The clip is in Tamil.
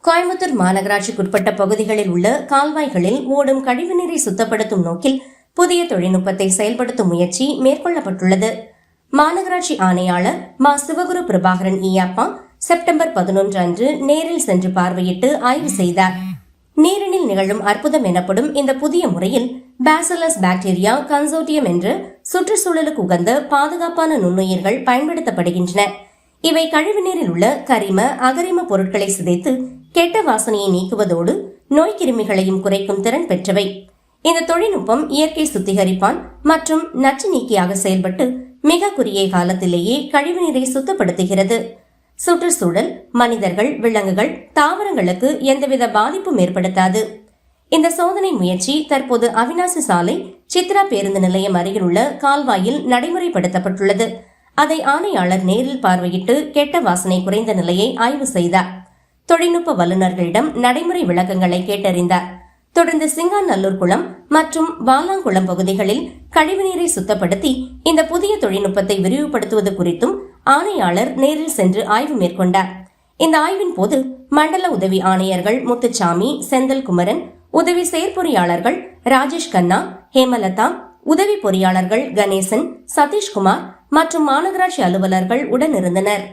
கோயம்புத்தூர் மாநகராட்சிக்குட்பட்ட பகுதிகளில் உள்ள கால்வாய்களில் ஓடும் கழிவுநீரை சுத்தப்படுத்தும் நோக்கில் புதிய தொழில்நுட்பத்தை செயல்படுத்தும் முயற்சி மேற்கொள்ளப்பட்டுள்ளது. மாநகராட்சி ஆணையாளர் மா. சிவகுரு பிரபாகரன் ஈயாப்பா செப்டம்பர் 11 அன்று நேரில் சென்று பார்வையிட்டு ஆய்வு செய்தார். நீரினில் நிகழும் அற்புதம் எனப்படும் இந்த புதிய முறையில் பேசிலஸ் பாக்டீரியா கன்சோர்டியம் என்ற சுற்றுச்சூழலுக்கு உகந்த பாதுகாப்பான நுண்ணுயிர்கள் பயன்படுத்தப்படுகின்றன. இவை கழிவுநீரில் உள்ள கரிம அகரிம பொருட்களை சிதைத்து கெட்ட வாசனையை நீக்குவதோடு நோய் கிருமிகளையும் குறைக்கும் திறன் பெற்றவை. இந்த தொழில்நுட்பம் இயற்கை சுத்திகரிப்பான் மற்றும் நச்சு நீக்கியாக செயல்பட்டு மிக குறுகிய காலத்திலேயே கழிவுநீரை சுத்தப்படுத்துகிறது. சுற்றுச்சூழல், மனிதர்கள், விலங்குகள், தாவரங்களுக்கு எந்தவித பாதிப்பும் ஏற்படுத்தாது. இந்த சோதனை முயற்சி தற்போது அவினாசி சாலை சித்ரா பேருந்து நிலையம் அருகில் உள்ள கால்வாயில் நடைமுறைப்படுத்தப்பட்டுள்ளது. அதை ஆணையாளர் நேரில் பார்வையிட்டு கெட்ட வாசனை குறைந்த நிலையை ஆய்வு செய்தார். தொழில்நுட்ப வல்லுநர்களிடம் நடைமுறை விளக்கங்களை கேட்டறிந்தார். தொடர்ந்து சிங்காநல்லூர் குளம் மற்றும் வாலாங்குளம் பகுதிகளில் கழிவுநீரை சுத்தப்படுத்தி இந்த புதிய தொழில்நுட்பத்தை விரிவுபடுத்துவது குறித்தும் ஆணையாளர் நேரில் சென்று ஆய்வு மேற்கொண்டார். இந்த ஆய்வின் போது மண்டல உதவி ஆணையர்கள் முத்துச்சாமி, செந்தில் குமரன், உதவி செயற்பொறியாளர்கள் ராஜேஷ் கண்ணா, ஹேமலதா, உதவி பொறியாளர்கள் கணேசன், சதீஷ்குமார் மற்றும் மாநகராட்சி அலுவலர்கள் உடனிருந்தனர்.